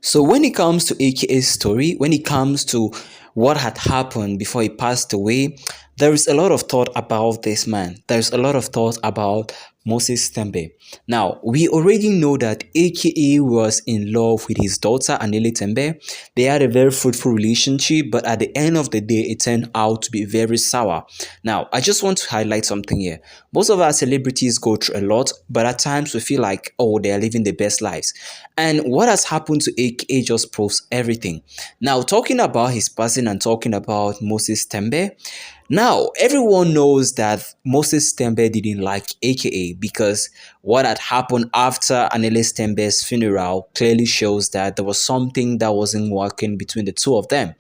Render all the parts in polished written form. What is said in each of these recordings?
So when it comes to AKA's story, when it comes to what had happened before he passed away, there is a lot of thought about this man. There's a lot of thought about Moses Tembe. Now, we already know that AKA was in love with his daughter, Anele Tembe. They had a very fruitful relationship, but at the end of the day, it turned out to be very sour. Now, I just want to highlight something here. Most of our celebrities go through a lot, but at times we feel like, oh, they're living their best lives. And what has happened to AKA just proves everything. Now, talking about his passing and talking about Moses Tembe, now everyone knows that Moses Tembe didn't like AKA because what had happened after Anele Tembe's funeral clearly shows that there was something that wasn't working between the two of them.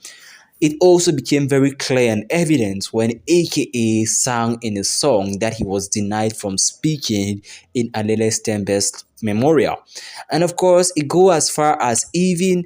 It also became very clear and evident when AKA sang in a song that he was denied from speaking in Anele Tembe's memorial. And of course, it goes as far as even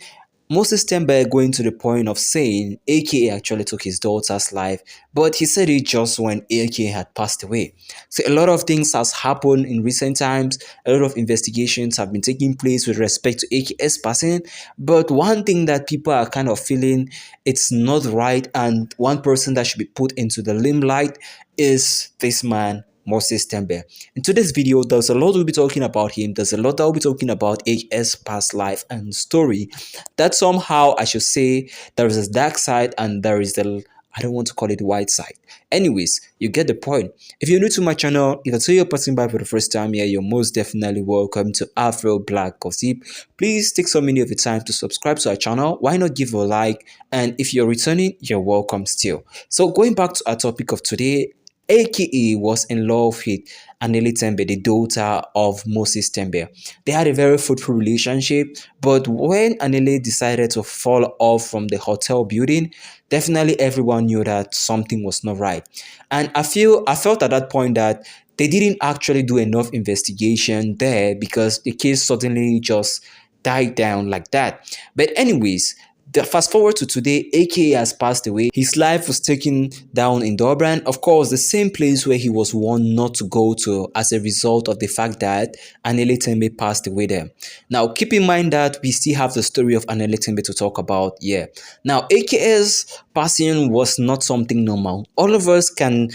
Moses Tembe going to the point of saying AKA actually took his daughter's life, but he said it just when AKA had passed away. So a lot of things has happened in recent times. A lot of investigations have been taking place with respect to AKA's passing. But one thing that people are kind of feeling it's not right, and one person that should be put into the limelight is this man, Moses Tembe. In today's video, there's a lot we'll be talking about him. There's a lot that we'll be talking about AKA's past life and story. That somehow, I should say, there is a dark side and there is the, I don't want to call it white side. Anyways, you get the point. If you're new to my channel, if I you're passing by for the first time here, you're most definitely welcome to Afro Black Gossip. Please take some minute of your time to subscribe to our channel. Why not give a like? And if you're returning, you're welcome still. So going back to our topic of today, AKA was in love with Anele Tembe, the daughter of Moses Tembe. They had a very fruitful relationship, but when Anele decided to fall off from the hotel building, definitely everyone knew that something was not right. And I felt at that point that they didn't actually do enough investigation there because the case suddenly just died down like that. But anyways, fast forward to today, AKA has passed away. His life was taken down in Durban, of course, the same place where he was warned not to go to as a result of the fact that Anele Tembe passed away there. Now, keep in mind that we still have the story of Anele Tembe to talk about. Yeah. Now, AKA's passing was not something normal. All of us can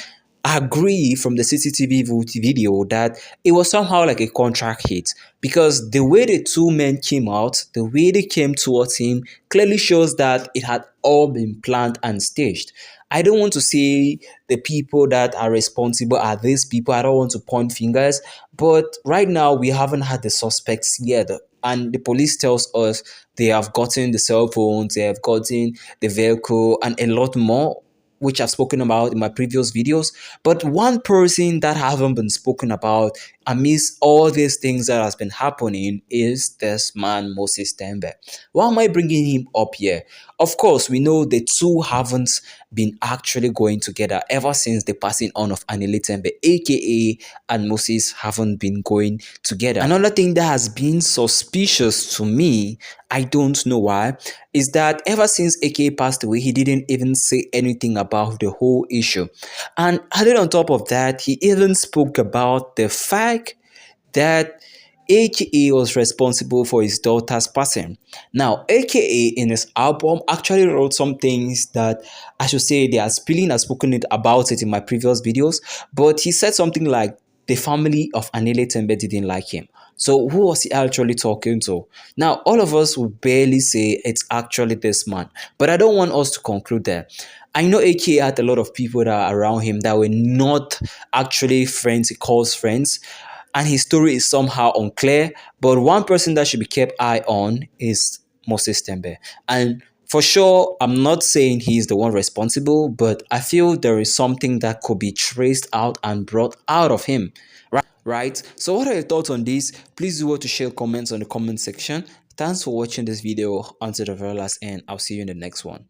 agree from the CCTV video that it was somehow like a contract hit because the way the two men came out, the way they came towards him clearly shows that it had all been planned and staged. I don't want to say the people that are responsible are these people. I don't want to point fingers, but right now we haven't had the suspects yet. And the police tells us they have gotten the cell phones, they have gotten the vehicle, and a lot more, which I've spoken about in my previous videos. But one person that haven't been spoken about amidst all these things that has been happening is this man, Moses Tembe. Why am I bringing him up here? Of course, we know the two haven't been actually going together ever since the passing on of Anele Tembe, aka and Moses haven't been going together. Another thing that has been suspicious to me, I don't know why, is that ever since AKA passed away, he didn't even say anything about the whole issue. And added on top of that, he even spoke about the fact that AKA was responsible for his daughter's passing. Now, AKA in his album actually wrote some things that I should say they are spilling. I've spoken about it in my previous videos, but he said something like the family of Anele Tembe didn't like him. So who was he actually talking to? Now, all of us will barely say it's actually this man, but I don't want us to conclude there. I know AKA had a lot of people that are around him that were not actually friends, he calls friends, and his story is somehow unclear. But one person that should be kept eye on is Moses Tembe. And for sure, I'm not saying he's the one responsible, but I feel there is something that could be traced out and brought out of him. Right? So what are your thoughts on this? Please do want to share comments on the comment section. Thanks for watching this video until the very last end. I'll see you in the next one.